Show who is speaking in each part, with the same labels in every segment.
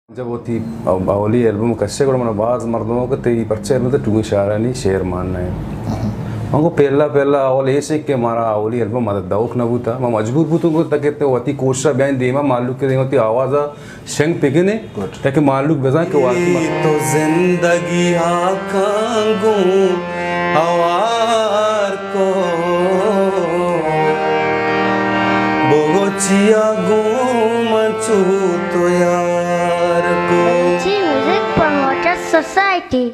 Speaker 1: जब वो थी अवली एल्बम कच्चे కూడా మన బాస్ మర్దమోక తే ఈ పరిచయ ఎల్బమ్ తో टू शारानी शेर मानना है हमको पहला पहला अवल ऐसे के हमारा अवली एल्बम मदद दाउक न बुता मैं मजबूर बुतों को तकते होती कोशिश बयान देमा मालूक के देती आवाज शंग पिगने ताकि मालूक बजा के वाकी तो जिंदगी आकांगो आवार को बोगोचिया गो मचू तो यार को
Speaker 2: म्यूजिक प्रमोटर सोसाइटी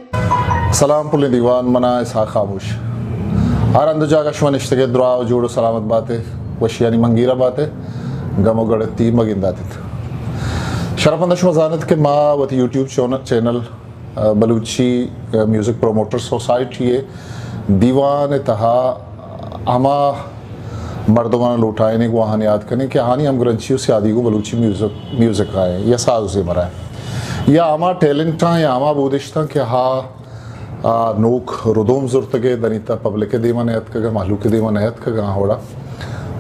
Speaker 3: सलाम पुल दीवान मना सा खामोश हर अंदर जागा शवनिश्त के दुआ जोड़ो सलामत बातें वशियानी मंगीरा बातें गमो गड़ती मगिंदातित शरफंदश मजानत के माँ वती YouTube channel Balochi music promoter society है दीवान तहा हमा मर्दमाना लुटाने को वहाँ याद करने कि हानि हम ग्रंथियों से आदि को बलूची म्यूज़िक आए या साज से मरा है या हमा टैलेंट था या हमा बोदिश था कि हाँ नोक रुदोम जुर्त के दनीता पब्लिक के दीमा नयत का मालू के दीमा नयत का गाँव होड़ा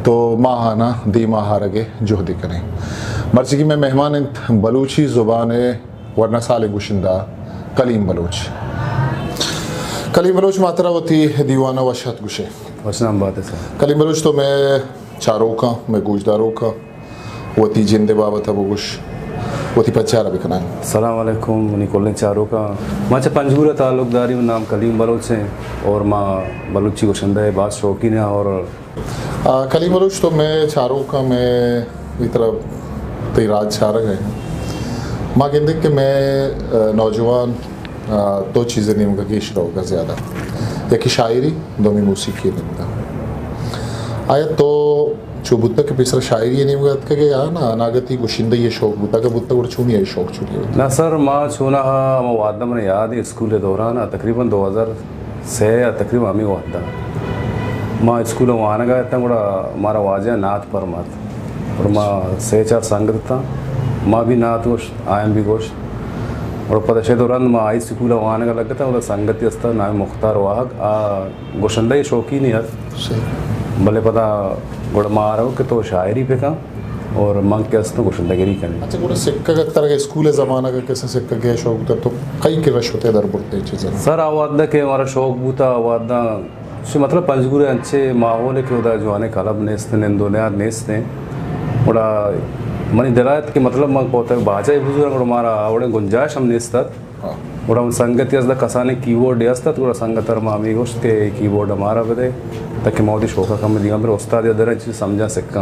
Speaker 3: तो माहाना दीमा हारगे जोहदी करें मर्जी की मैं मेहमान बलूची ज़ुबान वरना साल गुशिंदा कलीम बलूच मात्रा होती दीवाना वशत गुशे
Speaker 1: वसनाम बात है सर
Speaker 3: कलीम बलूच तो मैं चारों का मैं गुजदारों का वती जिंदे बाबत अब गुश वती पचारा भी कना
Speaker 1: सलाम वालेकुम निकोलने चारों का माँ पंजगुरा ताल्लुकदारी नाम कलीम बलोच है और माँ बलूची गुशंदा है बात शौकीन है और
Speaker 3: कलीम बलूच तो मैं चारों का मैं इतना तेराज चारा है माँ कहते कि मैं नौजवान दो चीज़ें नहीं मुझे की इश्क होगा ज़्यादा एक की शायरी दो में मौसीकी नहीं मुझे आया तो जो बुद्ध के पिछले शायरी नहीं मुझे अतके के यार ना अनागती गुशिंदा ये शौक बुद्ध का बुद्ध को चुनी ये शौक चुनी होती
Speaker 1: ना सर माँ चुना मैं वादा मैंने याद है स्कूल के दौरान तकरीबन 2006 या तकरीबन हमें वादा माँ स्कूल में आने गया था बड़ा हमारा वाजा नाथ पर मत और माँ से चार संगत था माँ भी नाथ गोश आयम भी गोश और पता दौरान माँ आई स्कूल आने का लगा था मतलब संगति अस्ता नाम मुख्तार वाहक गोशंदा ये शौकीन है यार भले पता बड़ा मार हो कि तो शायरी पे का और मंग के अस्ता गोशंदागिरी करनी
Speaker 3: अच्छा पूरा सिक्का का तरह के स्कूल ज़माना का कैसे सिक्का के शौक था तो कई के रश होते दर बुढ़ते चीज़ें
Speaker 1: सर आवादा के हमारा शौक बूता आवादा मतलब पंजगुरे अच्छे माहौल के उदा जो आने कलब नेस्ते निंदोनियार नेस्ते बड़ा मनी दरायत के मतलब मैं कहता है बाजा बुजुर्ग और हमारा आवड़े गुंजाइश हम नेस्तात बड़ा संगति असदा कसाने कीबोर्ड यास्तात बड़ा संगतर मामी गोश्त के कीबोर्ड हमारा बदे ताकि मौदी शौका कम दिया मेरे उस्ताद अदर चीज़ समझा सकता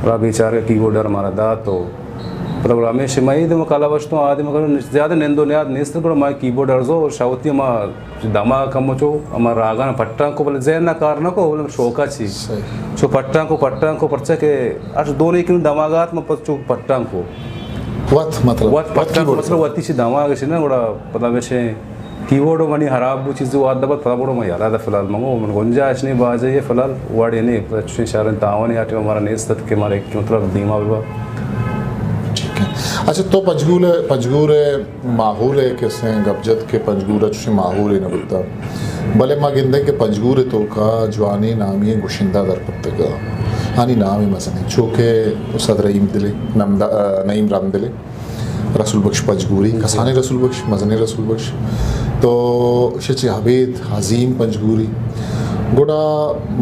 Speaker 1: बड़ा बेचारे कीबोर्ड हमारा दा तो मतलब रमेश मई तो कला वश तो आदि मगर ज़्यादा निंदो नियाद नेस्त बड़ा माँ कीबोर्ड अर्जो और शावती हमारा दमा कम चो हमारा रागा ना पट्टा को बोले जैन ना कार ना को बोले शौका चीज चो पट्टा को पर्चा के आज दोनों एक दमागात में चो पट्टा को
Speaker 3: वत
Speaker 1: पट्टा मतलब वती सी दमाग से ना बड़ा पता वैसे कीबोर्ड मनी हराब वो चीज़ वादा बत पता बड़ो मैं याद आता फिलहाल मंगो मन गुंजाइश नहीं बाजे ये फिलहाल वाड़े नहीं अच्छे शारन तावन आटे हमारा नेस्त के हमारे मतलब धीमा विवाह
Speaker 3: अच्छा तो पंजगूरे माहौल है कैसे गबजत के पंजगूरा चुशी माहौल है न बुद्धा भले माँ गिंदे के पंजगूरे तो का जवानी नामी गुशिंदा दर पत्ते का हानी नामी मसने चूँकि उसद रहीम दिले नईम राम दिले रसूल बख्श पंजगूरी कसाने रसूल बख्श मजने रसूल बख्श तो शची हबीद हजीम पंजगूरी गुड़ा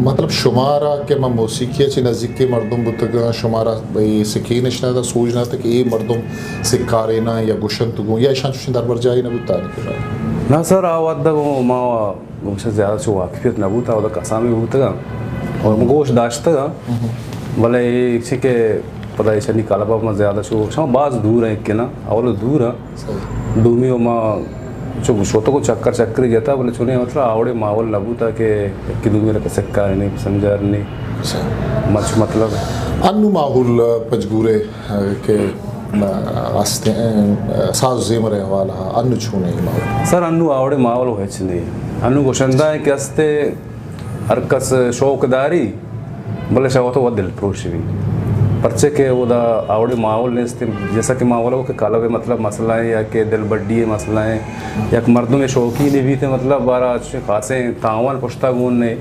Speaker 3: मतलब शुमारा के मैं मौसीकी ची नज़दीक के मर्दम बुतगा शुमारा भाई सिक्की नशना था सोचना था कि ये मर्दम सिक्कारे ना या गुशन तुगो या ईशान चुशन दरबार जाए ना बुता नहीं
Speaker 1: ना सर आवादा को माँ मुझसे ज़्यादा चो वाकिफ़ियत ना बुता और कसामे बुतगा और मुझे गोश दाश्ता भले एक के पता ऐसा नहीं काला बाप में ज़्यादा चो शाम बाज दूर है के ना और दूर है दूमी और माँ जो शोतों को चक्कर जाता बोले चुने मतलब आवड़े माहौल लगू था कि मेरे पे सिक्का नहीं समझा नहीं मच मतलब
Speaker 3: अन्नु माहौल पंजगूरे के आस्ते साज जेमरे वाला अन्नु छूने माहौल
Speaker 1: सर अन्नु आवड़े माहौल हो नहीं अन्नु गोशंदा है कि आस्ते हरकस शौकदारी बोले शाव तो वह दिल प्रोश भी पर्चे के वो दा आवड़े माहौल ने जैसा कि माहौल के काला मतलब मसलाएं या के दिल बड्डी है मसलाएं या मर्दों में शौकीन भी थे मतलब बारह अच्छे खासे तावन पुश्ता गुन ने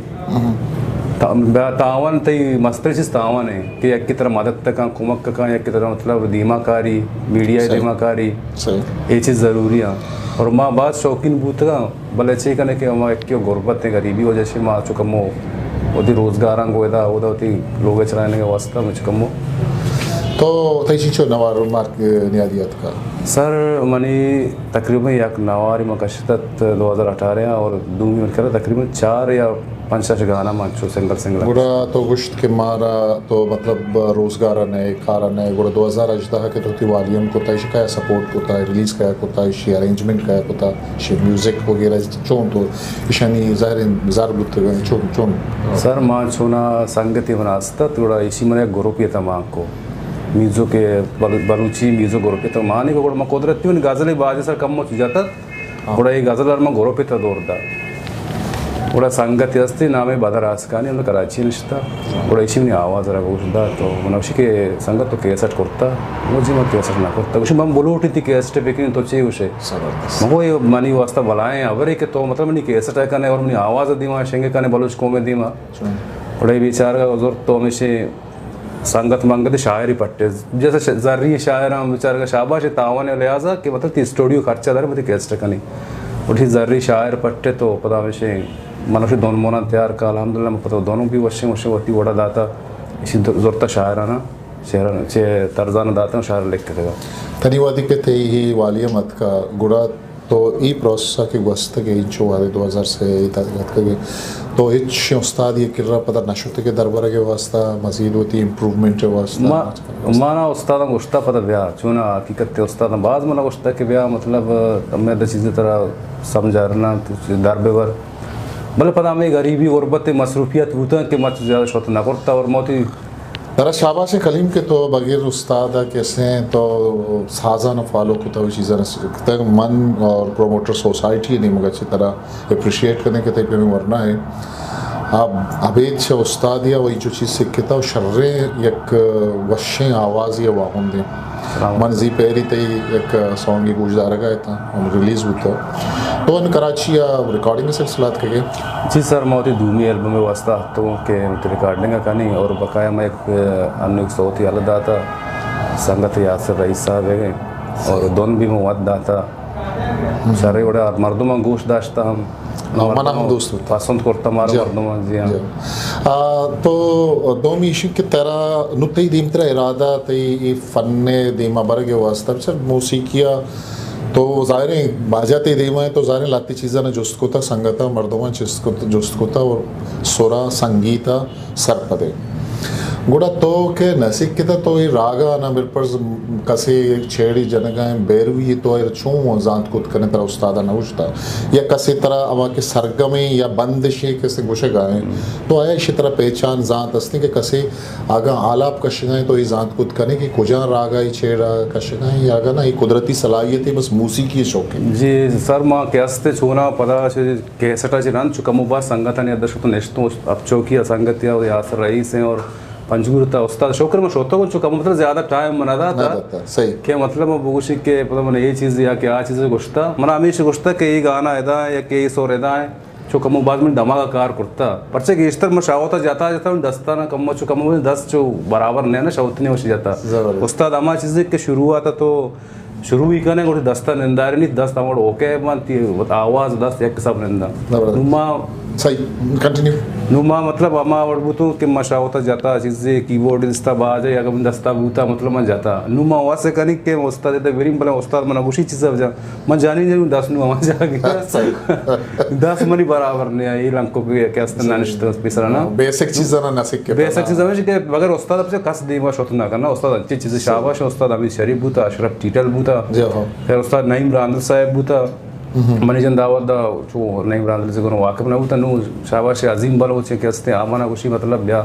Speaker 1: तावन तई मस्त चीज़ तावन है कि एक की तरह मदद तक कुमक का एक की तरह मतलब दीमाकारी मीडिया दीमाकारी
Speaker 3: सही
Speaker 1: ये चीज़ ज़रूरी है। और माँ बात शौकीन बूत का भले अच्छे करने के माँ एक क्यों गुर्बत है गरीबी वजह से माँ चुकमो होती रोज़गार गोदा उदा होती लोग चलाने का वास्ता में चुकमो
Speaker 3: तो तैचो नवार मार्क नियादियत का
Speaker 1: सर मनी तकरीबन एक नवारी मकशत 2018 और दूमी में करा तकरीबन 4 या 5 गाना मानचो सिंगल
Speaker 3: गुड़ा तो गुश्त के मारा तो मतलब रोजगार ने कारा ने गुड़ा 2018 के तो वालियम को तय का सपोर्ट होता है रिलीज का होता है शी अरेंजमेंट का होता है शी म्यूजिक वगैरह चोन तो इशानी ज़ाहिर जार बुत चोन चोन
Speaker 1: सर माँ छोना संगति बनास्ता थोड़ा इसी में ग्रुप ये था माँ को मीज़ो के बलूची मीज़ो ग्रुप तो माँ नहीं को कुदरती उन गज़ल बाजे सर कम हो जाता थोड़ा ये गज़ल में ग्रुप था दौड़ता थोड़ा संगति अस्ती नामे बदर आसकानी हम कराची निश्ता थोड़ा इसी में आवाज़ रहा उठता तो मनुष्य के संगत तो कैसेट करता मुझे मैं कैसेट ना करता उसे मैं बोलो उठी थी कैसेट बेकिंग तो चाहिए उसे मगो ये मनी वास्ता बलाएं अवरे के तो मतलब नहीं कैसेट है करने और मनी आवाज़ दीमा शेंगे करने बलूच को में दीमा थोड़ा विचार का जरूरत तो हमेशा संगत मंगत शायरी पट्टे जैसे जर्री शायर हम विचार का शाबाश तावन लिहाजा कि मतलब स्टूडियो खर्चा दर मतलब कैसेट का नहीं उठी जर्री शायर पट्टे तो पता हमेशा मनुष्य दोनों मोना तैयार का अल्हम्दुलिल्लाह पता दोनों भी वशे होती वड़ा दाता इसी ज़रूरत शायराना शेर चे तर्जाना दाता शायर लिख के देगा
Speaker 3: तनी वादी के थे ही वालिया मत का गुड़ा तो ई प्रोसेस के वस्त के इंचो वाले 2000 से तक के तो इच उस्ताद ये किर्रा पता नशुत के दरबार के वास्ता मजीद होती इम्प्रूवमेंट के वास्ता
Speaker 1: माना उस्ताद गुस्ता पता ब्याह चुना हकीकत ते उस्ताद बाज मना गुस्ता के ब्याह मतलब मैं द चीज़ तरह समझाना दरबेवर मतलब पता हमें गरीबी गुर्बत मसरूफियत होता कि मत ज़्यादा शोत ना करता और मोती
Speaker 3: तरह शाबाश कलीम के तो बगैर उस्ताद कैसे तो साजा न फॉलो को तो चीज़ें तक मन और प्रोमोटर सोसाइटी नहीं मगर अच्छी तरह अप्रिशिएट करने के तरीके में वरना है अब अबेद से उस्ताद या वही जो चीज़ सीखता है शर्रे एक वशे आवाज़ या वाहन दे मन जी पहली तई एक सॉन्ग ही गुजदार गया था हम रिलीज़ होता तो इन कराची या रिकॉर्डिंग में सिलसिलात के
Speaker 1: जी सर मोती धूमी एल्बम में वास्ता तो के रिकॉर्डिंग का नहीं और बकाया मैं एक अन्य एक सौती अलग दाता संगत यासर रईस साहब है और दोनों भी मुवद दाता सारे बड़ा मर्दों गोश्त दाश्ता हम
Speaker 3: मना हम दोस्त
Speaker 1: पसंद करता मारो मर्दों जी हाँ
Speaker 3: तो दो मीशी की तरह नुतई दीम तरह इरादा तई फन्ने दीमा बरगे वास्ता सर मौसीकिया तो ज़ाहिर है बाजाते दीमा है तो ज़ाहिर लाती चीज़ा ने जुस्त को था संगता मर्दों जिसको जुस्त को था और सोरा संगीता सरपदे गुड़ा तो के नसीक के तो ये रागा ना मेरे पर कसे छेड़ी जनगाएं बेरवी तो ये छूं जांत कुत करने तरह उस्तादा ना उठता या कसे तरह अवा के सरगमे या बंदिशे कैसे गुशे गाएं तो आया इसी तरह पहचान जांत असली के कसे आगा आलाप कशगाएं तो ये जांत कुत करने की कुजा रागा ही छेड़ा कशगाएं आगा ना ये कुदरती सलाहियत है बस मूसीकी की शौक है
Speaker 1: जी सर माँ कैसे छूना पता कैसेटा चिरान चुका मुबा संगता ने अदर्श तो नेश्तो अब चौकी संगत या यासर रईस हैं और पंचगुरता उस्ताद शौकर में शोतों को चुका मतलब ज़्यादा टाइम मना था
Speaker 3: सही
Speaker 1: क्या मतलब बुशी के मतलब मैंने ये चीज़ या क्या चीज़ गुस्ता मना हमेशा गुस्ता के ये गाना एदा या के सोर एदा है चुका मुँह बाद में धमाका कार करता परचे के इस तरह में शावता जाता दस्ता ना कम चुका मुँह 10 जो बराबर नहीं ना शौत नहीं हो जाता उस्ताद अमा चीज़ के शुरू हुआ था तो शुरू ही करने को दस्ता निंदा नहीं 10 तमड़ ओके मानती आवाज़ 10 एक सब निंदा नुमा
Speaker 3: सही कंटिन्यू
Speaker 1: नुमा मतलब अमा वड़बूतों के मशा होता जाता चीज़ें कीबोर्ड दस्ता बाज है या कभी दस्ता बूता मतलब मैं जाता नुमा वहाँ से करी के उस्ताद देते वेरी बोला उस्ताद मना उसी चीज़ से जा मैं जानी नहीं 10 नुमा जा गया 10 मनी बराबर नहीं है ये लंको के क्या नानिश्त पिसरा ना
Speaker 3: बेसिक चीज़ ना नसीक के
Speaker 1: बेसिक चीज़ हमें कि अगर उस्ताद अब से कस दी मैं शोत ना करना उस्ताद अच्छी चीज़ें शाबाश उस्ताद अभी शरीफ बूता अशरफ टीटल बूता फिर उस्ताद नईम रांदल साहब बूता मनीजन दावत दा जो नईम रांदल से कोनो वाकफ ना बूता नु शाबाश अजीम बल हो के हस्ते आमाना खुशी मतलब ब्या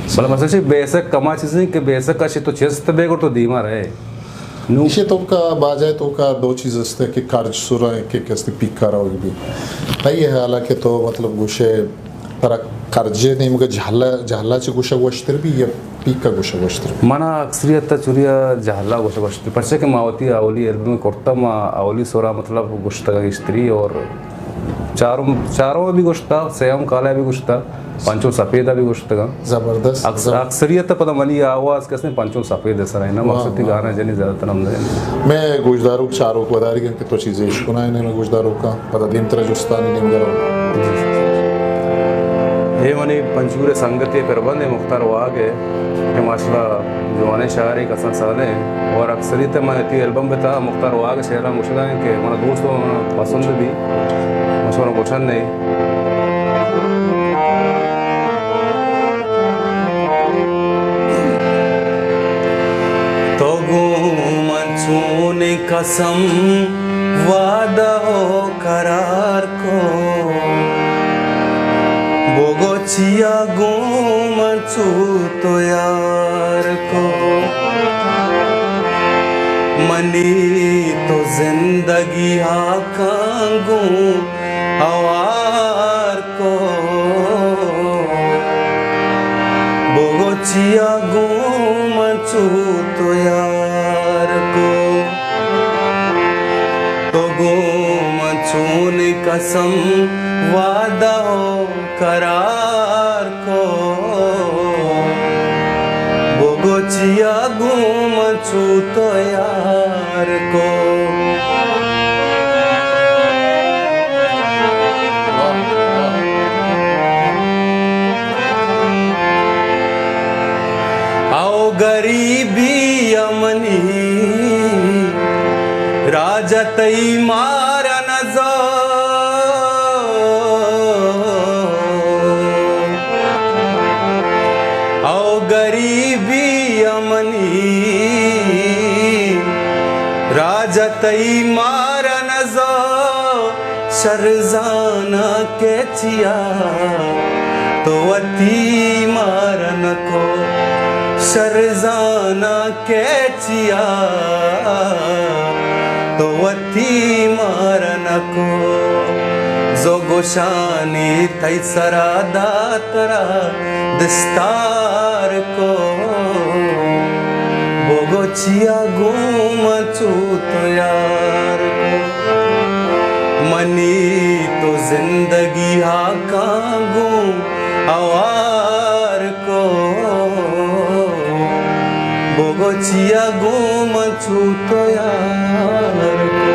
Speaker 1: मतलब मसले से बेसिक कमा चीज़ें के बेसिक का तो चेस तबे को तो दीमा रहे
Speaker 3: नीचे तो का बाजाए तो का दो चीज़ हस्ते कि कार्ज सुरा के कैसे पीक कर रहा भी नहीं है हालांकि तो मतलब गुशे तरह कर्जे नहीं मगर झाला चे गुशा गोश्तर भी या पीक का गुशा गोश्तर
Speaker 1: मना अक्सरियत चुरिया झाला गुशा गोश्तर परचे के मावती आवली एल्बम में करता मा आवली सोरा मतलब गुश्ता का स्त्री और चारों भी गुश्ता सेम काला भी गुश्ता पंचों सफ़ेद भी गोश्त का
Speaker 3: ज़बरदस्त
Speaker 1: अक्सरियत पता मनी आवाज़ कैसे पंचों सफ़ेद सर है ना मकसद गाना जनी ज़्यादातर हम
Speaker 3: मैं गोश्तदारों चारों को बता रही कि तो चीज़ें इश्कुना है मैं गोश्तदारों का पता दिन तरह जुस्तानी नहीं वगैरह
Speaker 1: ये मनी पंचूरे संगत प्रबंध है मुख्तार वाग है कि माशाल्लाह जवाने शायर एक असन साले और अक्सरियत मैं ती एल्बम में था मुख्तार वाग शहरा मुशदा है कि मेरा दोस्तों पसंद भी मशहूर क्वेश्चन नहीं तो मंचूने कसम वादा हो करार को बोगोचिया गो मंचू तो यार को मनी तो जिंदगी हाकांगू आवार को बोगोचिया गो मंचू तो यार को तो गो मंचून कसम वादा हो करार को बोगोचिया गो मंचू तो यार को गरीबी यमनी राजतई मार नजो आओ गरीबी यमनी राजतई मार नजो शरजाना के चिया तो वती मारन को शरजाना के चिया तो वती मारन को जो गोशानी थई सरा दातरा दस्तार को बोगोचिया घूम चूत यार को मनी तो जिंदगी हाकांगू आवार को बोगोचिया घूम चूत यार को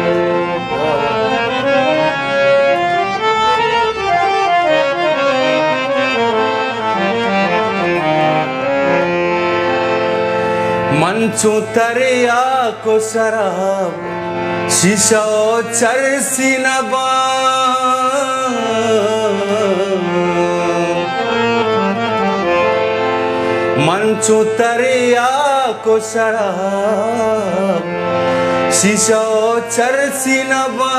Speaker 1: मंचू तरिया को शराब शीशा चरसी नबा मंचू तरिया को शराब शीशा चरसी नबा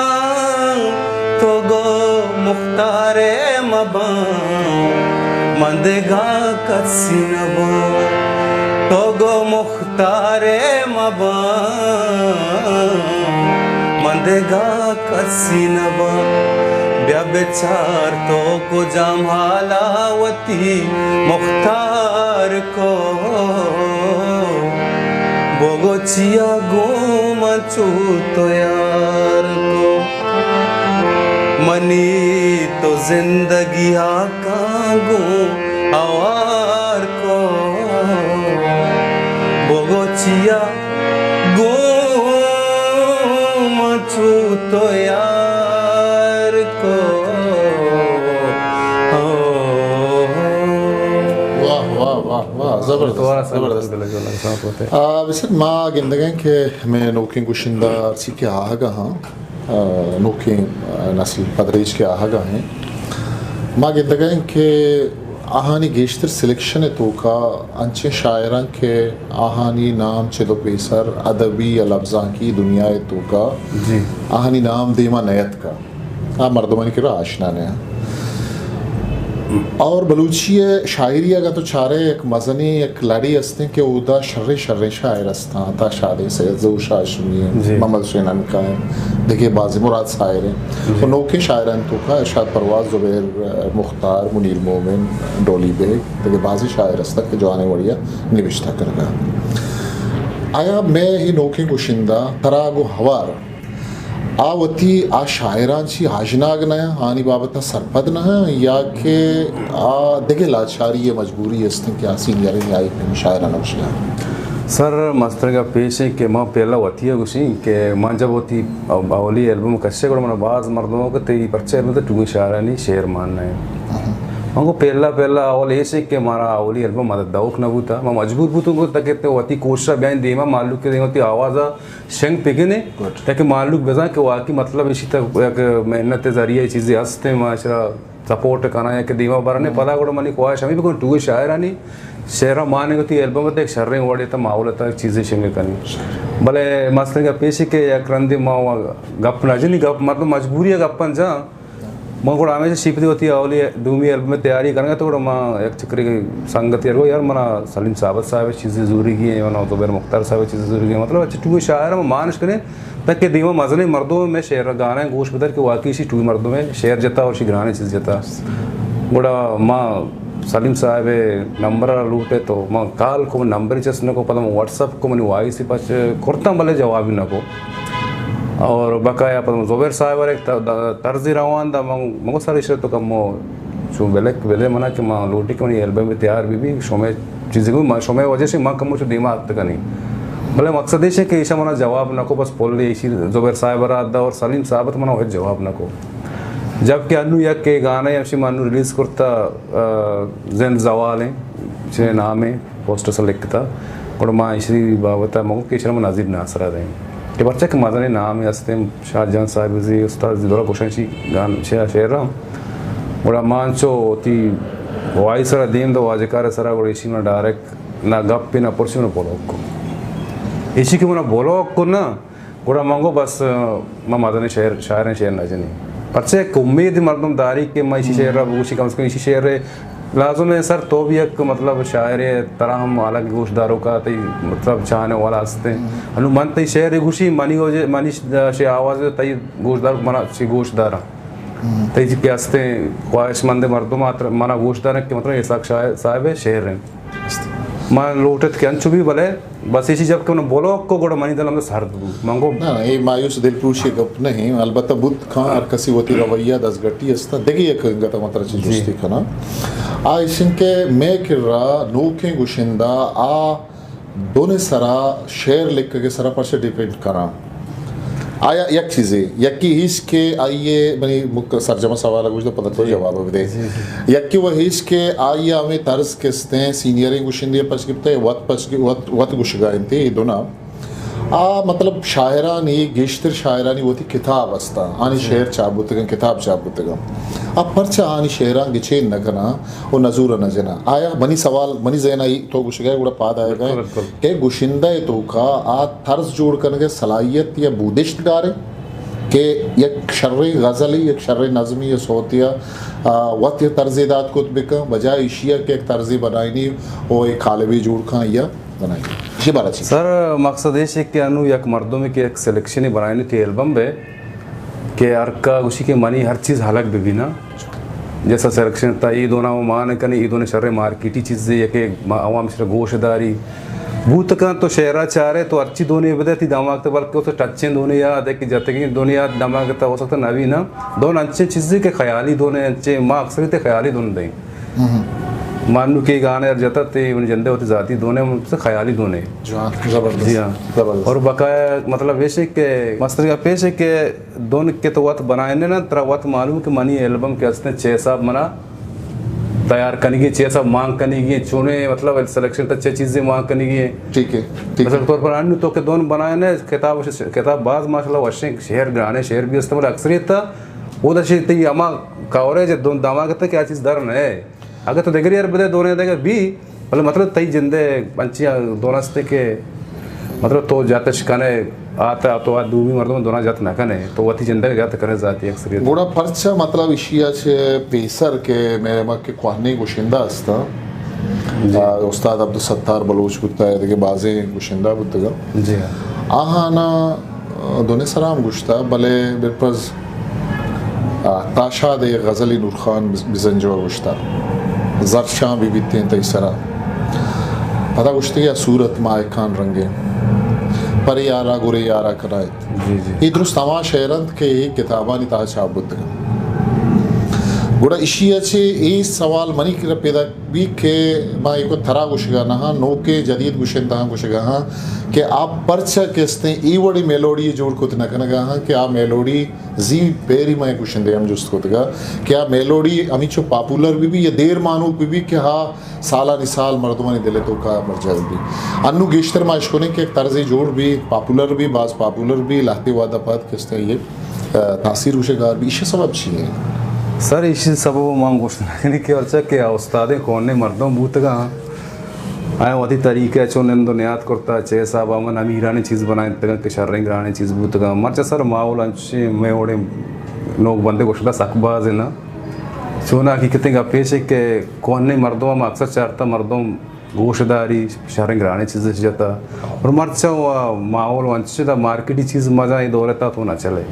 Speaker 1: तो गो मुख्तारे मबा मंदेगा कसी नबा तो गो मुख्तारे मबा मंदेगा कसी नबा ब्या बेचार तो को जाम हालावती मुख्तार को बोगोचिया घूम चूत यार को मनी तो जिंदगी हाकांगू आवार को बोगोचिया घूम चूत यार को
Speaker 3: ज़बरदस्त वैसे माँ गिंदगे के मैं नौकी गुशिंदा सी के आगा हाँ नौकी नस्ल पदरीज के आगा हैं माँ गिंदगे के आहानी गेश्तर सिलेक्शन तो का अंचे शायरां के आहानी नाम चेदो पेसर अदबी लफ्ज़ा की दुनिया तो का आहानी नाम दीमा नयत का मर्दमानी के आशना ने और बलूची शायरी का तो चारे एक मजनी एक लड़ी हस्ते के उदा शर्रे शर्रे शायर हस्ता था शादी से ज़ूशा शुनी मोहम्मद हुसैन का है देखिए बाज़ी मुराद शायर हैं तो नौके शायरन तो का इरशाद परवाज़ ज़ुबैर मुख्तार मुनीर मोमिन डोली बेग देखिए बाज़ी शायर हस्ता के जवाने बढ़िया निविश्ता करगा आया मैं ही नौके गुशिंदा तरागो हवार आवती आ शायरांची आजनाग नया हानी बाबत सरपद न या के आ देखे लाचारी मजबूरी असते कि आसीन यारी आई पे शायरा नक्शा
Speaker 1: सर मस्तर का पेश है कि माँ पहला होती है कुछ कि माँ जब होती अवली एल्बम कच्चे को मैंने बाज मर्दों को ते परचे एल्बम तो टूगी शायरा नहीं शेर मानना है हमको पहला अवल ऐसे कि हमारा अवली एल्बम मदद दाउक न बूता मैं मजबूर बूतों को तक कहते होती कोशिश बयान देमा मालूक के होती आवाज़ शंग पिगने ताकि मालूक बेजा कि वाकई मतलब इसी तक मेहनत जरिए चीज़ें हंसते माशरा सपोर्ट करना है कि दीवा बरने पला को मनी ख्वाहिश हमें भी कोई टूगे शायरा नहीं शेरा माने को एल्बम एक शर्रे वड़े तो माहौल था चीज़ें शेंगे कनी भले मसले का पेश के या क्रंदी माँ गप नजनी गप मतलब मजबूरी है गप्पन जा माँ को हमेशा शिपती होती है अवली दूमी एल्बम में तैयारी करेंगे तो माँ एक चक्री संगत यार वो यार मना सलीम साबत साहब चीज़ें ज़रूरी की है मना ज़ुबैर मुख्तार साहब चीज़ें ज़रूरी की मतलब अच्छे टूगे शायर में मानश करें ताकि दीवा मजले मर्दों में शेर गाना गोश बदल के वाकई इसी टूगे मर्दों में शेर जता और शी गाने चीज़ जता बड़ा माँ सलीम साहब नंबर लूटे तो माँ काल को नंबर चसने को पता व्हाट्सअप को मैंने वाइस ही पास कुर्ता भले जवाब ही न को और बकाया पता ज़ुबैर साहब एक तर्जी रवान दा मगो सारी इशरे तो कम जो बेले मना कि माँ लूटी के मैंने एल्बम में तैयार भी शोमे चीज़ें को शोमे वजह से माँ कम दिमाग तक नहीं भले मकसद है कि ईशा मना जवाब न को बस बोल रही इसी ज़ुबैर साहब रात और सलीम साहब मना वह जवाब न को जबकि अनु या के गाने अशी मानू रिलीज़ करता जैन जवाल हैं जिन्हें नाम है पोस्टर से लिखता और माँ इशरी बाबता मगो के शर्म नाजिब नासरा दें कि बच्चे के मज़ा ने नाम है हंसते शाहजहां साहब जी उस्ताद जिदोरा कोशांशी गान शेर और मान चो ती वाई सरा दीन दो वाजकार सरा और इसी में डायरेक्ट ना गप पे ना पुरसी ना बोलो को इसी के मना बोलो को ना गोड़ा मांगो बस माँ मज़ा ने शायर ना जनी परचे एक उम्मीद मर्दम दारी के मैं इसी शेर उसी कम से कम इसी शेर लाजम है सर तो भी एक मतलब शायर तरह हम अलग गोशदारों का तई मतलब चाहने वाला हंसते हैं अनुमान तई शेर घुशी मानी हो जे मानी शे आवाज़ तई गोशदार मना शी गोशदारा तई जी प्यासते ख्वाहिशमंद मर्दों मात्र मना गोशदार के मतलब ऐसा साहब है शेर हैं मान लोटत के अंचु भी भले बस इसी जब के उन्हें बोलो को गोड़ा मनी दल में सर मांगो
Speaker 3: ना ये मायूस दिल पूछे गप नहीं अलबत्ता बुद्ध खां और कसी होती रवैया दस गट्टी अस्ता देखिए एक गता मात्रा चीज दोस्ती खाना आ इनके मैं किरा नोके गुशिंदा आ दोनों सरा शेर लिख के सरा पर से डिपेंड करा आया एक चीज़ें यक्की हिस के आइए बनी मुक सरजमा सवाल कुछ तो पता तो जवाब दे यक्की वह हिस के आइए हमें तर्ज किस्ते सीनियरिंग गुशिंदे पस्किप्ते वत गुशगाइंते दोना आ मतलब शायरानी गिश्तर शायरानी होती किताब अस्ता आनी शेर चाबुतगन किताब चाबुतगन अब परचा आनी शेरा गिचे नगना वो नजूर नजना आया बनी सवाल बनी जेना ही तो गुशगा गुड़ा पाद आएगा के गुशिंदा तो का आ तर्ज जोड़ करने के सलाहियत या बुदिश्त गारे के एक शर्री गज़ली एक शर्री नज़मी या सोतिया वत तर्जीदात को बिका बजाय इशिया के एक तर्जी बनाई वो एक खालवी जोड़ का या बनाई
Speaker 1: सर मकसद ये कि अनु एक मर्दों में कि एक सिलेक्शन ही बनाने थी एल्बम में कि अर्का उसी के मनी हर चीज़ हलक भी ना जैसा सिलेक्शन था ये दोनों वो मान कने ये दोनों शर्रे मार्केटी चीज़ें ये कि आवाम से गोशदारी भूत का तो शहरा चारे तो अच्छी दोनों बदे थी दामाग तो बल्कि उसे टच्चे दोनों याद है कि जाते कि दोनों याद दामाग था हो सकता नवी ना दोनों अच्छे चीज़ें के ख्याली दोनों अच्छे माँ अक्सर थे ख्याली दोनों दें मानू के गाने और जता थे उन जंदे होते जाती दोनों से ख्याली दोनों
Speaker 3: जबरदस्त
Speaker 1: जी हाँ और बकाया मतलब वैसे के मस्तर का पेश है कि दोनों के तो वत बनाए ने ना तरह वत मालूम कि मनी एल्बम के हंसने 6 साहब मना तैयार करने की 6 साहब मांग करने की चुने मतलब सिलेक्शन तो 6 चीज़ें मांग करने की
Speaker 3: ठीक है
Speaker 1: मतलब तौर पर अन्य तो के दोनों बनाए ने किताब बाज माशाल्लाह वशे शहर गाने शहर भी इस्तेमाल अक्सरियत था वो दशे थी अमा कावरे जो दोनों दामाग था क्या चीज़ दर है अगर तो देख यार बदे दोनों देगा भी मतलब तई जिंदे पंचियाँ दोनों से के मतलब तो जाते शिकाने आता तो आज दूमी मर्दों में दोनों जाते ना कने तो वही जिंदगी जाते करे जाती है अक्सर
Speaker 3: बड़ा परचा मतलब इशिया से पेसर के मेरे मक के क्वाहनी गुशिंदा अस्ता उस्ताद अब्दुल सत्तार बलूच कुत्ता है देखिए बाज़े गुशिंदा बुद्धा
Speaker 1: जी
Speaker 3: हाँ ना दोनों सराम गुश्ता भले बिरपज़ ताशा दे गज़ली नूर खान बिजंजवा गुश्ता ज़रशां भी बीते तईसरा पता गुश्ती या सूरत माए खान रंगे परे यारा गुरे यारा करायत
Speaker 1: जी जी
Speaker 3: ये दुरुस्त तमा शहरंत के किताबानी ता चाबुत गुड़ा इशिया छे ए सवाल मनी की पैदा भी के मा एको थरा गुशगा ना नो के जदीद गुशन ता गुशगा हां कि आप परचा केस्ते ई वडी मेलोडी जोड़ को तना कनगा हां कि आ मेलोडी जी पेरी मा गुशन दे हम जुस्त कोतगा कि आ मेलोडी अमी छो पॉपुलर भी ये देर मानो भी कि हा साला निसाल मर्दमानी दिले तो का मर जाए भी अन्नु गेश्तर मा इसको ने कि एक तर्ज जोड़ भी पॉपुलर भी बाज पॉपुलर भी लाते वादा पात केस्ते ये तासीर उशगार भी इशे सबब छी
Speaker 1: सर इसी सब मांग गोश्त के अर्चा के उस्तादे कौन ने मर्दों बूतगा आए वही तरीके चो ने याद करता चे साहब अमन अमीराने चीज़ बनाए तक के शर्रें ग्राने चीज़ बूतगा मर्चा सर माहौल अंशे में ओडे लोग बंदे गोश्त सकबाज है ना सोना की कितने का पेश है कि कौन ने मर्दों में अक्सर चारता मर्दों गोशदारी शहरें ग्राने चीज़ें जाता और मर्चा माहौल वंशे दा मार्केटी चीज़ मज़ा ही दौलता तो ना चले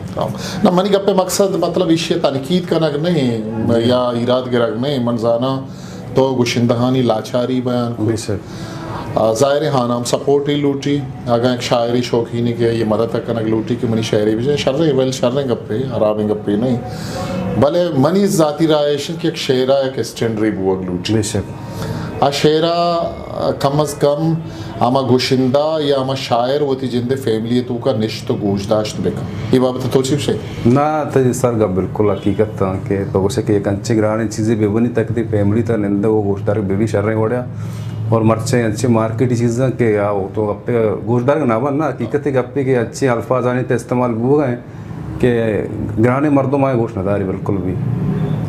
Speaker 3: ना मनी गप्पे मकसद मतलब इश्य तनकीद का नग नहीं या इराद गिरग नहीं मनजाना तो गुशिंदहानी लाचारी बयान
Speaker 1: बेशक
Speaker 3: ज़ाहिर हाँ नाम सपोर्ट ही लूटी अगर एक शायरी शौकीनी के ये मदद तक कनक लूटी कि मनी शायरी भी शर्रे वेल शर्रे गप्पे आराम गप्पे नहीं भले मनी ज़ाती रायशन की एक शेरा एक स्टैंडरी बुआ लूटी
Speaker 1: बेशक
Speaker 3: आ शेरा कम अज़ कम आमा गोशिंदा या आमा शायर होती जिंदे फैमिली तो का निश्त गोशदाश्त बेका ये बाबत तो चिप से
Speaker 1: ना तो सर का बिल्कुल हकीकत था कि तो उसे कि एक अच्छे ग्राने चीज़ें बेबनी तक थी फैमिली था निंदा वो गोश्तदार बेबी शर्रें वड़िया और मर्चे अच्छे मार्केट चीज़ें के आओ तो गप्पे गोश्तदार का नावन ना हकीकत है गप्पे के अच्छे अल्फाज आने तो इस्तेमाल हुए गए कि ग्राने मर्दों में गोश्त नदारी बिल्कुल भी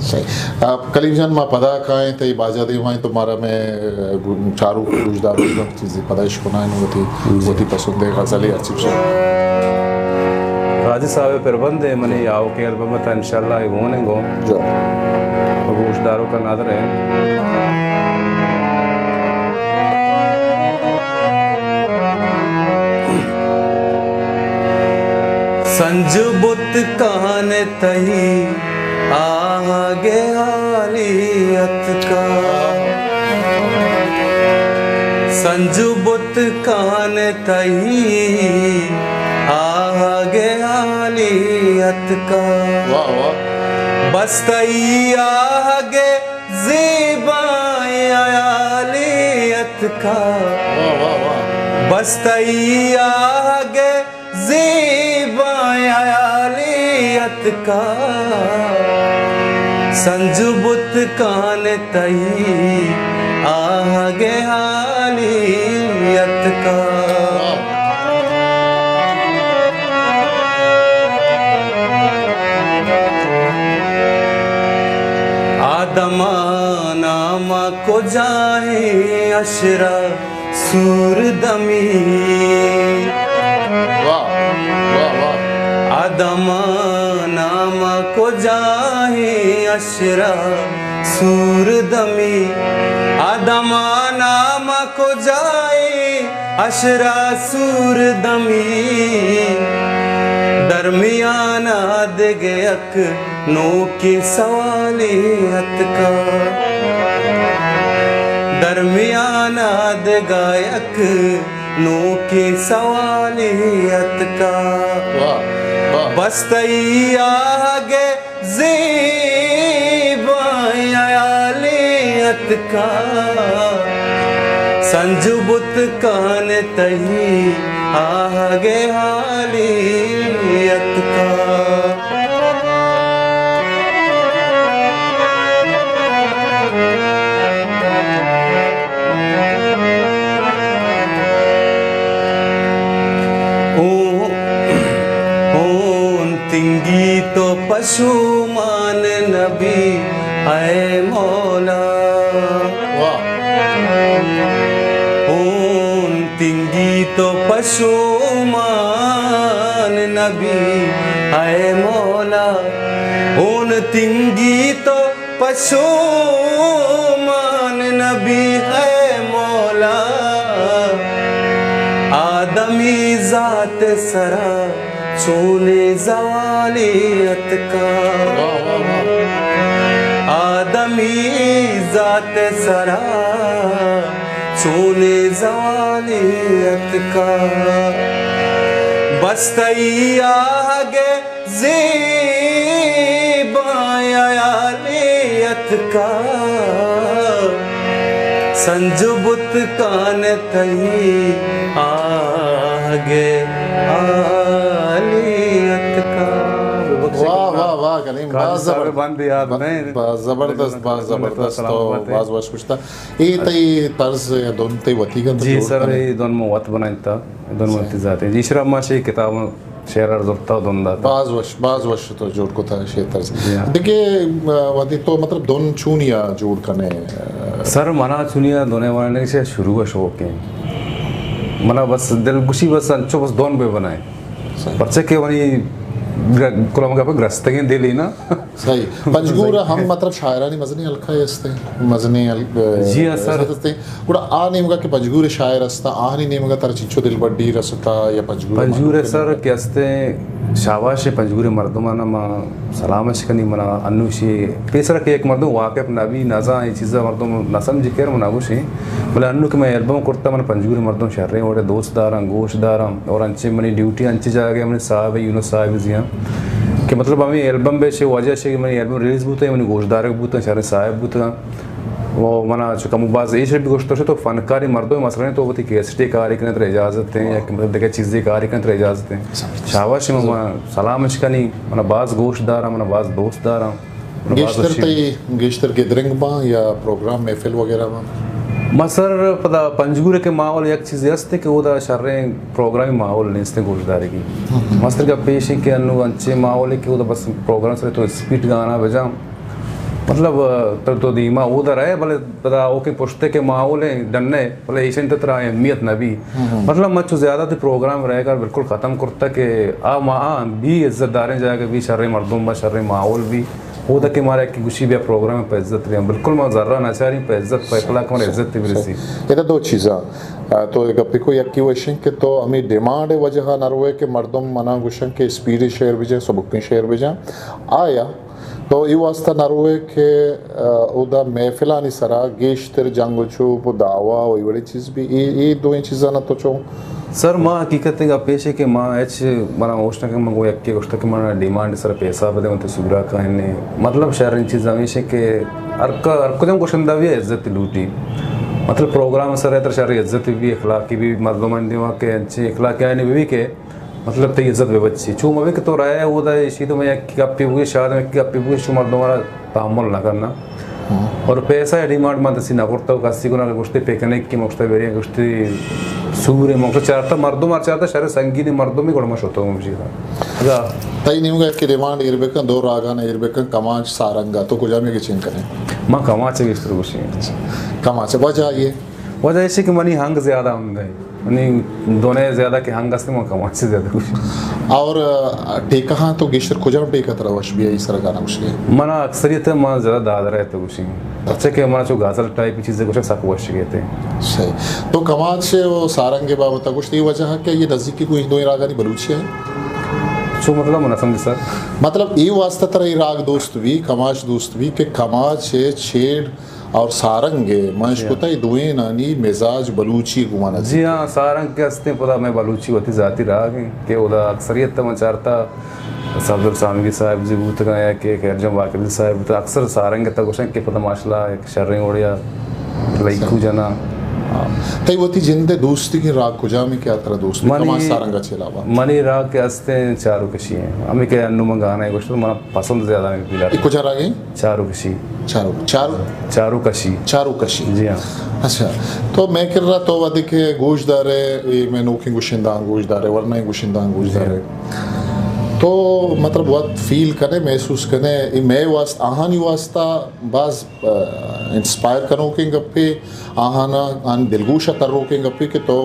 Speaker 3: सही आप कलीम जान माँ पदा खाएं तो ये बाजा दे वहाँ तुम्हारा मैं चारों गुजदार चीज़ें पदाइश को ना वो थी पसंद है गज़ल अच्छी से
Speaker 1: राजी साहब प्रबंध है मने आओ के एल्बम में था इंशाल्लाह वो ने गो
Speaker 3: जो
Speaker 1: गोश्तदारों का नादर है संजू बुत कान तही आगे हालियत का संजू बुत कान तही आगे हालियत का
Speaker 3: वाह वाह
Speaker 1: बस तई आगे ज़ीबाए आलियत का
Speaker 3: वाह वाह वाह
Speaker 1: बस तई आगे ज़ीबाए आलियत का संजू बुत कान तई आगे हालियत का आदमा नामा को जाए अशरा सूरदमी
Speaker 3: वाह वाह वाह
Speaker 1: आदमा नामा को जाए अशरा सूरदमी आदमा नामा को जाए अशरा सूरदमी दरमियाना दिगयक नो के सवालियत का दरमियाना दिगयक नो के सवालियत का
Speaker 3: वाह वाह
Speaker 1: बस तई आगे ज़ीबाए आलियत का संजू बुत कान तई आगे हालियत का तिंगी तो पशु मान नबी आए मौला
Speaker 3: वाह
Speaker 1: तिंगी तो पशु मान नबी आए मौला उन तिंगी तो पशु मान नबी है मौला आदमी जात सरा सोने जवालियत का आदमी जात सरा सोने जवालियत का बस्तई आगे ज़ेबायालियत का संजुबुत कान तई आगे आलियत का।
Speaker 3: वाह वाह वाह करीम,
Speaker 1: काजी साहब बंद याद नहीं
Speaker 3: जबरदस्त तो बाज वाज कुछता ए तई तर्ज या दोन तई वती का
Speaker 1: जी सर ये दोन में वत बनाता दोन में जाते जी श्रम से किताब शेयर अर्जुता दोन दा
Speaker 3: बाज वश तो जोड़ को था शे तर्ज देखिए वती तो मतलब दोन चूनिया जोड़ कने
Speaker 1: सर मना चुनिया दोने वाले से शुरू का शौक है मना बस दिल खुशी बस अंचो बस दोन पे बनाए बच्चे के वही कुलाम का ग्रस्तगे दे लेना
Speaker 3: सही पंजगूर हम मतलब शायरानी मजनी अलखा यस्ते मजनी
Speaker 1: जी हाँ सर
Speaker 3: कुड़ा आ नेमगा के पंजगूर शायर अस्ता आनी नेमगा तर चिंचो दिल बड्डी रसता या
Speaker 1: पंजगूर सर के अस्ते शाबाश पंजगूर मर्दमाना मा सलामश कनी मना अन्नुशी पेसरा के एक मर्दम वाकफ नबी नजा ये चीज़ मर्दम नसम जिक्र मनागुशी बोले अन्नु के मैं एल्बम करता मन पंजगूर मर्दम शर्रे और दोस्तदार गोशदार और अंचे मनी ड्यूटी अंचे जाके मैंने साहब यूनुस साहब जिया कि मतलब हमें एल्बम बेचे वजह से मैंने एल्बम रिलीज बुते मैंने गोशदार बुते शर्रे साहब बुते वो मना चुका मुबाज ऐसे भी गोश्त तो फनकारी मर्दों में मसले तो वो थी कैसेटे कार्य करने तो इजाज़त है या कि मतलब देखे चीज़ें कार्य करने तो इजाज़त है शाबाश में सलाम अशकनी मना बाज गोश्तदार मना बाज दोस्तदार
Speaker 3: गेश्तर गैदरिंग बा या प्रोग्राम महफिल वगैरह बा
Speaker 1: मसर पता पंजगूर के माहौल एक चीज़ यस्ते कि वो दा शर्रे प्रोग्राम माहौल नहीं इसने गोश्तदारी की मस्तर का पेशी के अनु अच्छे माहौल है कि वो बस प्रोग्राम से तो स्पीड गाना बजा मतलब तो दीमा उधर है भले पता ओके पुश्ते के माहौल है डन्ने भले ऐसे तरह अहमियत न भी मतलब मच ज़्यादा तो प्रोग्राम रहेगा बिल्कुल ख़त्म करता कि आ भी इज्जतदारें जाएगा भी शर्रे मर्दों में शर्रे माहौल भी वो तक के मारे की गुशी भी प्रोग्राम पे इज्जत रही बिल्कुल मैं ज़र्रा नचारी पे इज्जत पे इखलाक में इज्जत भी रही
Speaker 3: ये तो दो चीज़ा तो गप्पी को यक्की वशन के तो हमें डिमांड वजह न रोए के मर्दम मना गुशन के स्पीड शेयर भी जाए सबुकनी शेयर भी जाए आया तो ये वास्ता न रोए के उदा महफिलानी सरा गेश्तर जंगो चुप दावा वही बड़ी चीज़ भी ये दो चीज़ा ना तो चो
Speaker 1: सर माँ हकीकत का पेश है कि माँ एच मना ओष्ट के मैं यक्के ओष्ट के मना डिमांड सर पैसा बदे मत सुगरा का इन्हें मतलब शहर इन चीज़ हमेशा के अर्को जम क्वेश्चन दावी इज्जत लूटी मतलब प्रोग्राम सर है तो शहर इज्जत भी इखलाकी भी मर्दमंदी वहाँ के अच्छे इखलाकी आने भी के मतलब तो इज्जत भी बच्ची चू मवे के तो राय है वो दा इसी तो मैं यक्की कप्पी हुई शायद मैं कप्पी हुई चू मर्दमारा तामुल ना करना और पैसा डिमांड मत सी ना करता कसी को ना गुस्ते पेकने की मुक्ता बेरी गुस्ते सूर्य मुक्ता चारता मर्दों मार चारता शहर संगीत मर्दों में गड़मश होता हूँ मुझे अगा
Speaker 3: तई नहीं होगा कि डिमांड इरबेकन दो रागा ना इरबेकन कमाच सारंगा तो कुछ हमें किचन करें
Speaker 1: माँ कमाच है इस तरह कुछ
Speaker 3: कमाच वजह
Speaker 1: ऐसे कि मनी हंग ज़्यादा होंगे मनी दोनों ज़्यादा के हंग से माँ कमाच से ज़्यादा कुछ
Speaker 3: और टेका हाँ तो गेश्तर खुजा टेका तरह वश भी है इस तरह गाना कुछ
Speaker 1: मना अक्सरियत है माँ ज़्यादा दाद रहे तो कुछ अच्छे के हमारा जो गाजर टाइप की चीज़ें कुछ सब वश गए थे
Speaker 3: सही तो कमाच से वो सारंग के बाबत कुछ ये वजह है कि ये नज़दीकी कोई दो रागा नहीं बलूची है
Speaker 1: जो मतलब मना समझे सर
Speaker 3: मतलब ये वास्ता तरह राग दोस्त भी कमाच दोस्त भी कि कमाच है छेड़ और सारंगे मशकुता दुए नानी मिजाज बलूची गुमाना
Speaker 1: जी हाँ सारंग के हस्ते पता मैं बलूची होती जाती रहा कि उदा अक्सरियत तो मचारता सफदर सामगी साहब जी बूत गया कि खैरजम वाकिल साहब तो अक्सर सारंग तक कुछ के पता माशला एक शर्रें ओढ़िया लाइकू जना
Speaker 3: तई वो थी जिंदे दोस्ती की राग कुजा में क्या तरह दोस्ती कमाच सारंगा चलावा
Speaker 1: मनी राग के हस्ते चारू कशी हैं हमें के अन्नुमा गाना है कुछ तो मना पसंद ज़्यादा नहीं पिला
Speaker 3: कुछ राग है
Speaker 1: चारू कशी चारू कशी जी हाँ
Speaker 3: अच्छा तो मैं कर रहा तो वादे के गोशदार है मैं नोकी गुशिंदा गोशदार है वरना गुशिंदा गोशदार है तो मतलब बहुत फील करे महसूस करे मैं वास्ता आहानी वास्ता बाज इंस्पायर करो के गप्पे आहाना आन दिलगोशा तर्रो के गप्पे के तो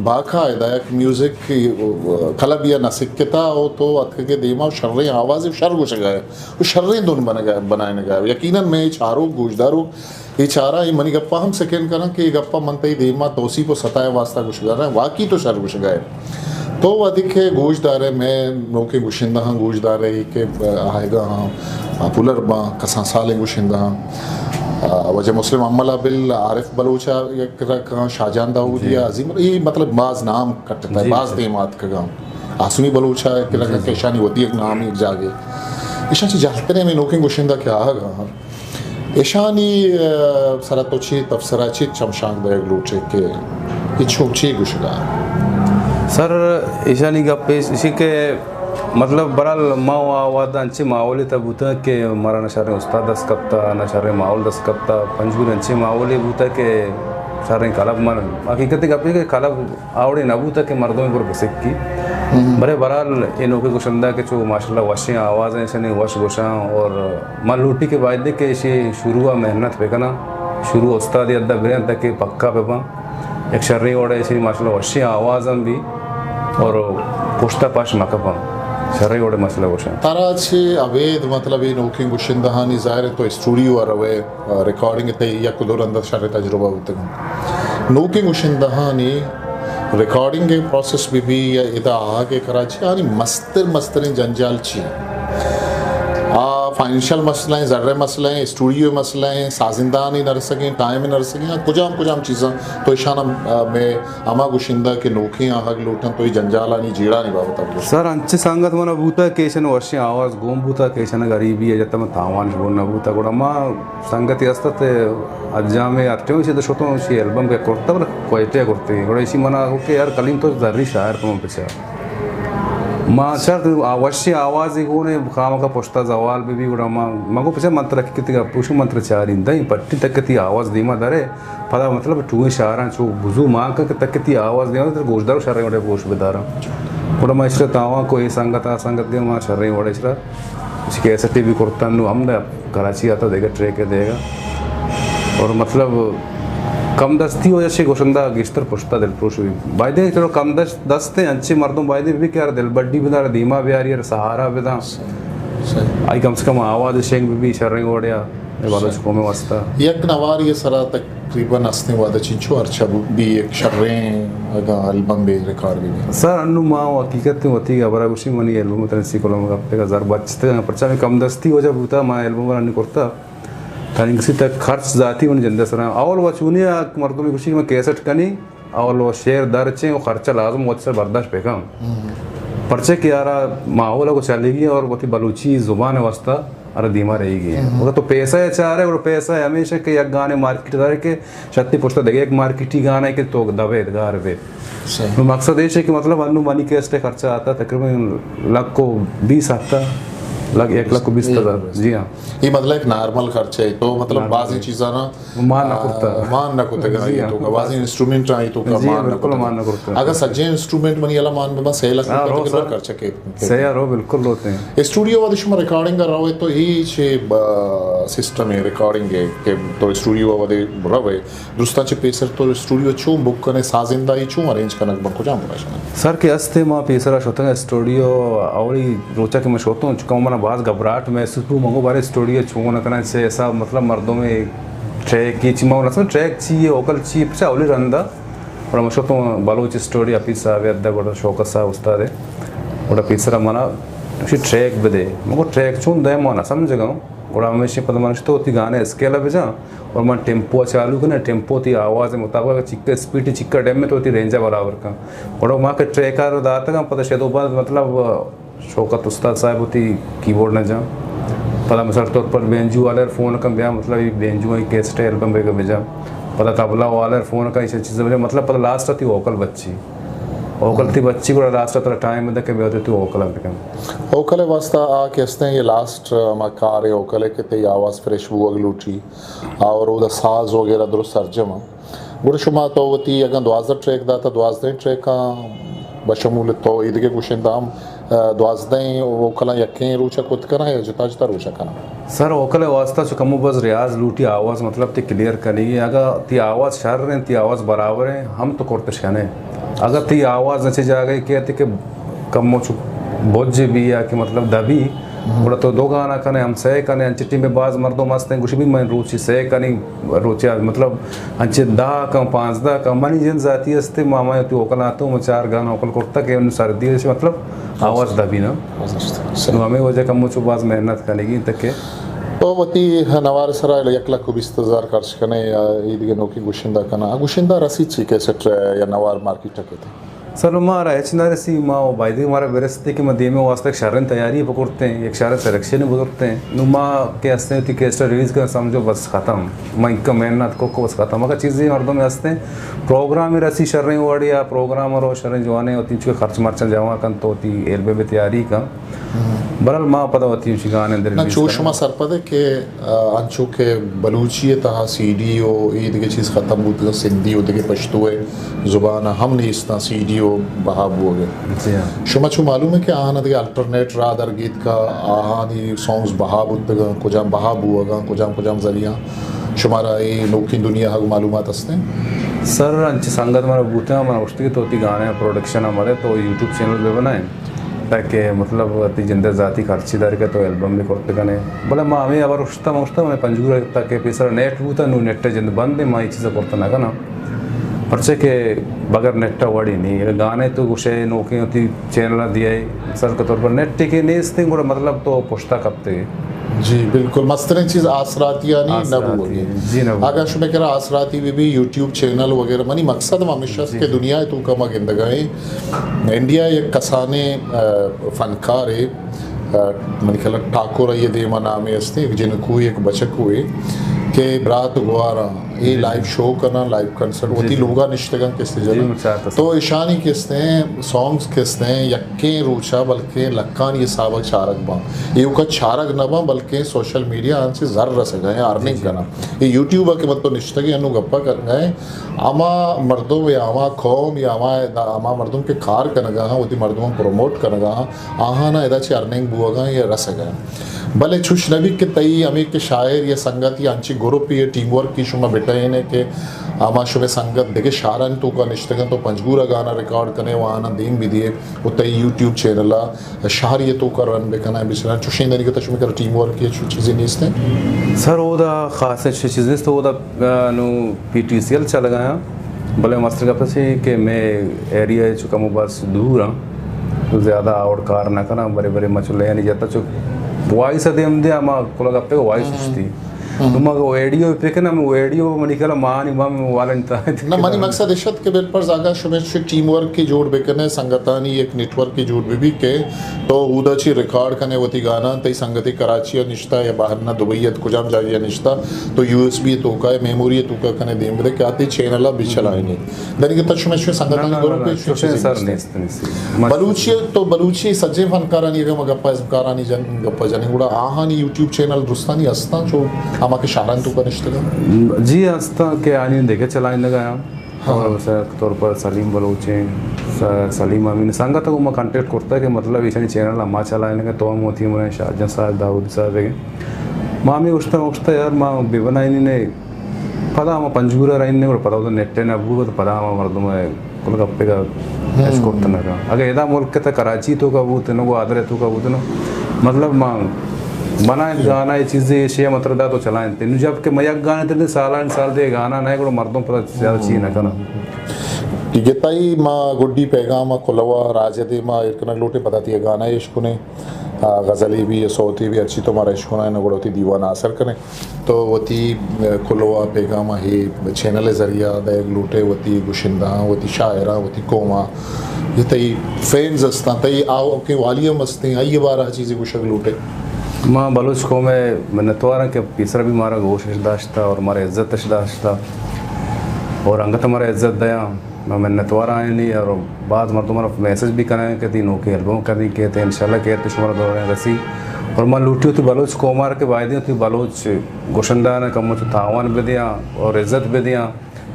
Speaker 3: बाकायदा एक म्यूज़िक खलब या नसिकता हो तो अतके के देमा शर्रे आवाज़ शर गुश गए वो शर्रे दोन बनाने गए यकीनन मैं चारों गोशदारों ये चारा ये मनी गप्पा हम सेकेंड करा कि ये गप्पा मनते ही देमा तोसी को सताए वास्ता गुश गर रहा है वाकई तो शर गुश गए तो अधिक है गोशदार है मैं नौके गुशिंदा हाँ गोशदार है के आएगा हाँ पुलर बा कसा साले गुशिंदा हाँ वजह मुस्लिम अम्मला बिल आरिफ बलोचा शाहजान दाऊद या अजीम ये मतलब बाज नाम कटता है बाज देमात का गाँव आसमी बलूचा के लगा के शानी होती एक नाम एक जागे ईशाची जातरे में नोकिंग गुशिंदा क्या आगा ईशानी सरतोची तफसराची चमशांग दे ग्लूचे के इच्छोची गुशगा
Speaker 1: सर ईशानी का पेश इसी के मतलब बराल माओ आवाद अंचे माओले तब उता के मरा नशारे उस्ताद दस कत्ता नशारे माओल दस कत्ता पंजगुर अंचे माओले बुता के सारे कलब मन हकीकत का पे कलब आवड़े नबूता के मर्दों में बसिक की बरे बराल इनों के गुशंदा के जो माशाल्लाह वशें आवाज़ें ऐसे नहीं वश गोशा और माल लूटी के बाद के इसे शुरू हुआ मेहनत पे करना शुरू उस्ताद अद्दा बिरन तक के पक्का पे एक शर्री ओढ़े ऐसे माशाल्लाह वशें आवाज़ भी और पुश्ता पाश मकपा शर्री ओढ़े मसला गोशा
Speaker 3: तारा अच्छे अवैध मतलब ये नोकिंग गुशिंदा हानि ज़ाहिर तो स्टूडियो और अवे रिकॉर्डिंग ते या कुदर अंदर शर्रे तजुर्बा होते हैं नोकिंग गुशिंदा हानि रिकॉर्डिंग के प्रोसेस भी या इधर आगे कराची यानी मस्तरीन जंजाल ची फाइनेंशियल मसला है जर्रे मसला है स्टूडियो मसला है साजिंदा नहीं नर सकें टाइम नर सकें कुजाम चीज़ें तो इशाना में अमा गुशिंदा के नोखे आग लूटन तो ये जंजाला नहीं जीड़ा नहीं बाबा
Speaker 1: सर अंचे संगत मन बूता केशन वर्ष आवाज गोम बूता केशन गरीबी है जत में तावान बोलना बूता ಕೂಡ मा संगति असते अज्जा में अट्ठे से शोतो शी एल्बम के करता बल क्वाइटे करते और इसी मना ओके यार कलीम तो जर्री शायर तुम पे माँ सर अवश्य आवाज़ एक होने काम का पुश्ता जवाल भी उड़ा माँ मगो पीछे मंत्र कितनी का पुष्प मंत्र चारी दही पट्टी तक की आवाज़ धीमा दरे पता मतलब टूए शारा चो बुजू माँ का तक की आवाज़ धीमा तो गोशदार शर्रे उड़े गोश बेदारा उड़ा माँ इसलिए तावा को ये संगत के माँ शर्रे उड़े इसलिए इसके ऐसे टीवी करता नु हम ना कराची आता देगा ट्रेक देगा और मतलब कम दस्ती हो जैसे गोशंदा गिस्तर पुश्ता दिल पुरुष भी बायदे चलो कम दस्ते अच्छे मर्दों बायदे भी क्या दिल बड्डी बिदा धीमा भी आ रही है सहारा बिदा आई कम से कम आवाज़ शेंग भी शर्रे ओढ़िया वाला चुको में वास्ता
Speaker 3: एक नवार ये सरा तकरीबन असने वादा चिंचो अर्चा भी एक शर्रे अगर एल्बम भी रिकॉर्ड भी
Speaker 1: सर अन्नू माँ हकीकत में होती है बरा उसी मनी एल्बम तरह सी कोलम का पे हजार बचते हैं परचा में कम दस्ती हो जब होता माँ एल्बम वाला नहीं करता थानी किसी तक खर्च जाती उन जंदे सरा और वो चुनिए मर्दों में खुशी में कैसेट कनी और वो शेयर दर्चे और खर्चा लाजम वो अच्छा बर्दाश्त पे कम पर्चे के यारा माहौल को चलेगी और बहुत ही बलूची जुबान है वास्ता अरे धीमा रहेगी वो तो पैसा है चाह रहे और पैसा है हमेशा के एक गाने मार्केट दारे के शक्ति पुछता देखे एक मार्केटी गाना है कि तो दबे गार वे तो मकसद ये है कि मतलब अन्नू मनी कैसे खर्चा आता तकरीबन लाख को 20 आता लग 1,20,000 जी हाँ
Speaker 3: ये मतलब एक नॉर्मल खर्च है तो मतलब बाजी चीज़ा ना
Speaker 1: मान ना करता
Speaker 3: तो बाजी इंस्ट्रूमेंट आई तो
Speaker 1: मान ना करता
Speaker 3: अगर सज्जे इंस्ट्रूमेंट बनी वाला मान में बस 6 लाख रुपए खर्च के
Speaker 1: सही यार बिल्कुल होते हैं
Speaker 3: स्टूडियो वाले शुमा रिकॉर्डिंग कर रहा है तो ही छे सिस्टम है रिकॉर्डिंग है के तो स्टूडियो वाले रवे दुस्ता चे पेसर तो स्टूडियो छू बुक करने साजिंदा ही छू अरेंज करना बंको जाम पड़ा
Speaker 1: सर के अस्ते मां पेसरा होता है स्टूडियो आवली रोचा के मैं होता हूं चुका हूं बात घबराहट महसूस हूँ मंगो बारे स्टूडियो छूँ न करना से ऐसा मतलब मर्दों में ट्रैक की चिमा ट्रैक चाहिए ओकल चाहिए पिछा अवली रंदा और मशो तो बलोच स्टोरी अपीस साहब अद्दा बड़ा शौकत साहब उस्ताद है बड़ा पिसरा मना उसी ट्रैक बदे मंगो ट्रैक छून दे माना समझ गया और हमेशा पता मन तो होती गाने स्केल पे जा और मैं टेम्पो चालू करना टेम्पो थी आवाज़ मुताबिक चिक्का स्पीड चिक्का डैम में तो होती रेंजा बराबर का और वहाँ के ट्रैकर दाता का पता शायद बाद मतलब शौकत उस्ताद साहब होती कीबोर्ड न जा पता मिसाल तौर पर बेंजू वाले फ़ोन का ब्याह मतलब बेंजू ही कैसेट एल्बम पे भेजा पता तबला वाले फ़ोन का ऐसी चीज़ें मतलब पता लास्ट थी ओकल बच्ची ओकल थी बच्ची को लास्ट तरह टाइम में देखे बेहतर थी ओकल में
Speaker 3: ओकल वास्ता आ कहते हैं ये लास्ट मकार है ओकल के ते आवाज़ फ्रेश वो अगलूटी और वो साज वगैरह दुरुस्त सर्जमा गुड़ शुमा तो होती अगर 12 ट्रैक दाता 12 ट्रैक का बशमूल तो इधर के कुशन दाम 12 ओकला यकें रोचा कुछ करा है जुता रोचा करा
Speaker 1: सर ओकले वास्ता चुकमु बस रियाज लूटी आवाज़ मतलब ती क्लियर करेगी अगर ती आवाज़ शर रहे ती आवाज़ बराबर है हम तो करते शाने अगर ती आवाज़ नचे जा गई कहते कि कम बोझ भी या कि मतलब दबी बड़ा तो दो गाना कने हम सह कने अंचिटी में बाज मर्दों मस्त हैं कुछ भी मैं रुचि सह कनी रुचिया मतलब अंचे 10 का 5 का मनी जिन जाती है मामा तो ओकल आता हूँ मैं 4 गाना ओकल करता के सर्दी से मतलब आवाज़ दबी ना हमें वजह कम मुझे बाज मेहनत करेगी तक के
Speaker 3: तो वती नवार सरा 1,20,000 खर्च कने या ईद के नौकी गुशिंदा कना गुशिंदा रसीद ची कैसे या नवार मार्केट के थे
Speaker 1: सर हमारा एचनारसी माँ बायदे हमारा व्यवस्था कि मध्य में वास्तव शरण तैयारी पकड़ते हैं एक शरण सिलेक्शन बुजरते हैं नुमा के हंसते हैं कि कैसे रिलीज कर समझो बस ख़त्म मैं इनका मेहनत को बस ख़त्म अगर चीज़ें मर्दों में हंसते हैं प्रोग्राम में रसी शरण वाड़ी या प्रोग्राम और शरण जो आने होती चुके खर्च मर्चन जमा कन तो होती एल्बे में तैयारी का बरल माँ पता होती है गाने अंदर
Speaker 3: ना चोशमा सरपद है कि अंशु के बलूची तहा CD ओ ईद की चीज़ ख़त्म होती है सिंधी होती है पश्तो है ज़ुबान हम नहीं इस तरह CD ओ बहाब हो गए शुमा चु मालूम है कि आहाना दे अल्टरनेट रादर गीत का आहानी सॉन्ग्स बहाब होते हैं कुजाम बहाब हुआ कुजाम जरिया शुमारा ये नौकी दुनिया हक मालूमात हंसते हैं
Speaker 1: सर अंचे संगत हमारा बूते हैं हमारा उठती तो होती गाने प्रोडक्शन हमारे तो यूट्यूब चैनल पे बनाए ताकि मतलब अति जिंदे जाती खर्चीदार के तो एल्बम भी करते कने बोले माँ हमें अबर उठता मैं पंजूर ताकि पिसर नेट बूता नू नेट जिंद बंद माँ ये चीज़ें करते ना कना पर्चे के बगैर नेट वाड़ी नहीं गाने तो कुछ नौकरी होती चैनल दिया सर के तौर पर नेट टिके नहीं इस थिंग मतलब तो पुश्ता कपते
Speaker 3: जी बिल्कुल मस्तरन चीज़ आसराती यानी नबू होगी
Speaker 1: जी नबू
Speaker 3: अगर शुमे करा आसराती भी यूट्यूब चैनल वगैरह मनी मकसद हमेशा के दुनिया है तो कमा गिंदगाए इंडिया एक कसाने फनकार है मन ख्याल ठाकुर ये देमा नामे असते जिनको एक बचक हुए के रात गुआरा ये लाइव शो करना लाइव कंसर्ट होती लोगा निश्तगन किस्ते जरा तो ईशानी किस्ते सॉन्ग्स किस्ते यक्के रूचा बल्कि लक्कान ये सावक चारक बा ये उका चारक न बा बल्कि सोशल मीडिया आंसे जर रस गए अर्निंग करना ये यूट्यूबर के मत तो निश्तगी अनु गप्पा कर गए आमा मर्दों या आमा कौम या आमा मर्दों के कार करना होती मर्दों प्रमोट करना आहा ना इधर से अर्निंग बुआगा ये रस गए भले छुश नबी के तई अमी के शायर या संगत या अंची ग्रुप ये टीम वर्क की शुमा बेटा ने के आमा शुमे संगत देखे शारन तो का निश्तगन तो पंजगूरा गाना रिकॉर्ड करने वहाँ ना दीन भी दिए उतई यूट्यूब चैनल शहर ये तो कर रन बेकना बिचरा छुशे नरी के तशमे कर टीम वर्क ये चीज़ें नहीं इसने
Speaker 1: सर ओदा खास चीज़ें तो ओदा नो PTCL चल गया भले मस्त का पसी कि मैं एरिया चुका बस दूर हाँ तो ज़्यादा और कार ना करना बड़े बड़े मचले यानी जाता चुक वाइस अदेम दे आमा कोला गप्पे वाइस थी तो मग ऑडियो पे के ना ऑडियो मनी कला मानी माम वालंटा
Speaker 3: ना मनी मकसद इशत के बेल पर जागा शुमेश टीम वर्क की जोड़ बेकने संगतानी एक नेटवर्क की जोड़ भी के तो उदाची रिकॉर्ड करने होती गाना तई संगति कराची या निश्ता या बाहर ना दुबई कुजाम जाए निश्ता तो USB तो का मेमोरी तो का कने देम दे क्या ती चैनल बिचलाए नहीं दरी के तशमेश में संगतानी ग्रुप पे
Speaker 1: सर नहीं
Speaker 3: बलूची तो बलूची सज्जे फनकारानी के मगप्पा फनकारानी जन गप्पा जानी गुड़ा आहानी यूट्यूब चैनल दुस्तानी हस्ता जो आमा के शारन तो का निश्ता
Speaker 1: जी हस्ता के आनी देखे चलाने लगाया और वैसे तौर पर सलीम बलोचे सलीम अमीन संगत को मैं कांटेक्ट करता है कि मतलब इसे चैनल अम्मा चलाने का तो हम होती है मुझे शाहजहां साहब दाऊद साहब है मामी उठता यार माँ बेबना ने पता हम पंजूरा रही ने पता होता नेट ने अबू तो पता हम मर्दों में कुल गप्पे का एस्कोर्ट करना का अगर एदा मुल्क के कराची तो का वो तेनो को आदर तो का वो तेनो मतलब माँ बनाए गाना ये चीज़ें शे मतलब तो चलाएं तेन जब के मयक गाने तेरे साल दे गाना नहीं को मर्दों पर ज़्यादा चीज़ ना करना
Speaker 3: गिताई माँ गुड्डी पैगाम खुलवा राजदे माँ इतना लोटे बताती है गाना इश्क ने गज़ली भी सौती भी अच्छी तो हमारा इश्क ना गुड़ोती दीवाना असर करें तो वती खुलवा पैगाम है चैनल ज़रिया देख लूटे वती गुशिंदा वती शायरा वती कोमा ये तई फैंस हस्ता तई आओ के वालियम हस्ते आई बार चीज़ें गुशक लूटे
Speaker 1: माँ बलूच को मैं नतवारा के तीसरा भी हमारा गोश दाश्त था और हमारा इज्जत दाश्त था और अंगत हमारा इज्जत दया मैं नतवारा आए नहीं और बाद में तुम्हारा मैसेज भी कराएं कि तीनों के एल्बम करनी कहते इंशाल्लाह कहते शुमारा दौड़े रसी और मैं लूटी होती बलोच कोमार के वायदे होती बलोच गोशंदा ने कम तावान भी दिया और इज्जत भी दिया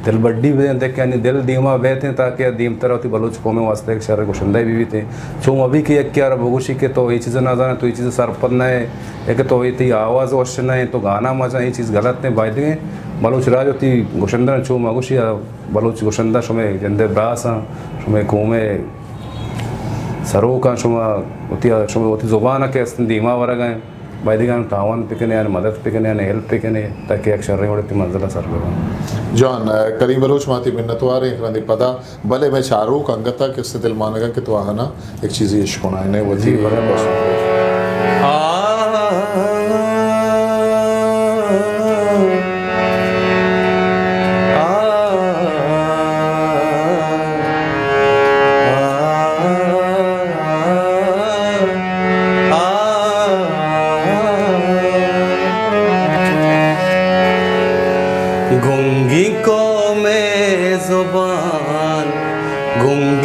Speaker 1: दिल बड्डी भी देख के यानी दिल दीमा बेहते ताकि दीम तरह होती बलोच को में वास्ते एक शहर गोशंदा भी थे चुम अभी की एक क्या बगुशी के तो ये चीज़ें ना जाने तो ये चीज़ें सरपद न है एक तो ये थी आवाज़ वश न है तो गाना मजा ये चीज़ गलत नहीं वायदे बलोच राज होती गोशंदा चुम अगुशी बलोच गोशंदा शुमे जंदे ब्रास शुमे कोमे सरो का शुमा होती ज़ुबान के दीमा वरा गए वायदिगान तावन पिकने यानी मदद पिकने यानी हेल्प पिकने ताकि एक शर्रे वड़ती मंजिला सर लगा
Speaker 3: जॉन करीम बलोच माती मिन्नतवार एक रंदी पता भले मैं चारों का अंगता किससे दिल मानेगा कि तो आना एक चीज़ इश्क होना है वो थी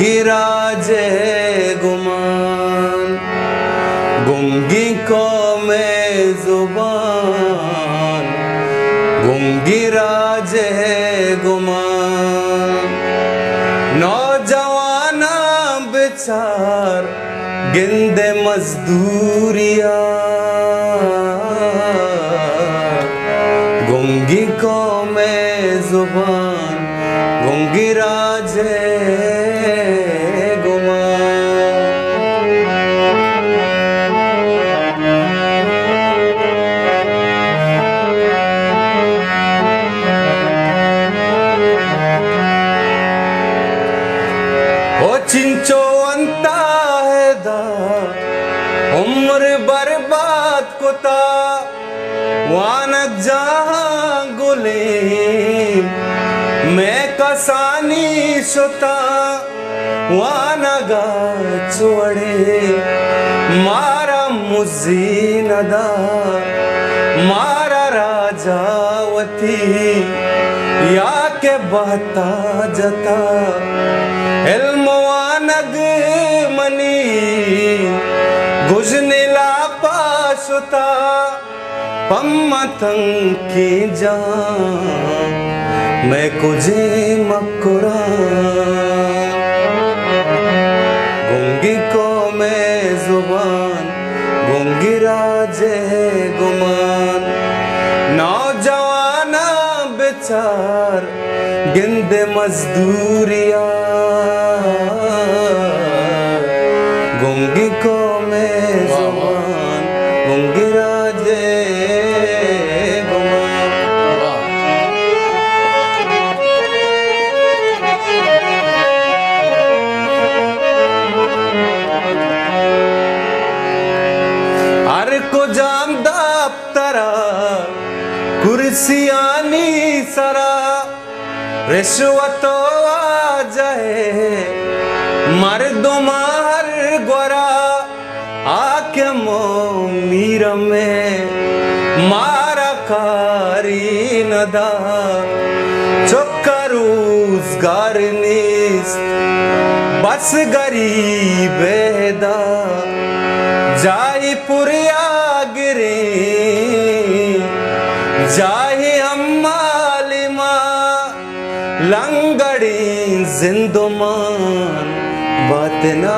Speaker 1: गुंगिराजे गुमान गुंगी को में जुबान गुंगिराजे गुमान नौजवाना बेचार गिंदे मजदूरिया गुंगी को में जुबान गुंगिराजे चिंचो अंता है दा उम्र बर्बाद कोता वानक जहां गुलीम मैं कसानी सुता वानगा चुड़े मारा मुजीनदा मारा राजावती या के बहता जता इल्मवानग मनी गुजनिला पासुता पम्मतंग की जान मैं कुजे मकुरा गुंगी को मैं जुबान गुंगिराजे गुमान नौजवाना बेचार गिंदे मजदूरिया गुंगी को में जुबान गुंगिराजे गुमान हर को जानदा तरा कुर्सियानी सरा रिश्वतो आ जाए मर्दुमार गोरा आके मीर में मारा कारी नदा चुक्करूजगार निस्त बस गरीब दा जाई पुरिया गिरे जाही अम्मालिमा लंगड़ी जिंदुमान बातना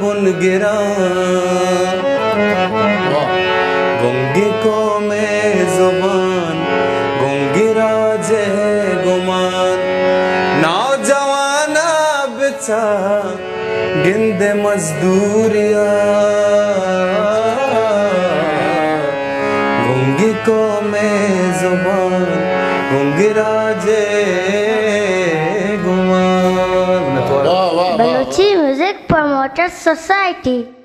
Speaker 1: बुन गिरा गुंगी को में जुबान गुंगिराजे गुमान नौजवाना बिचा गिंदे मजदूरिया गुंगी को में जुबान गुंगिराजे
Speaker 2: Baluchi Music Promoters Society.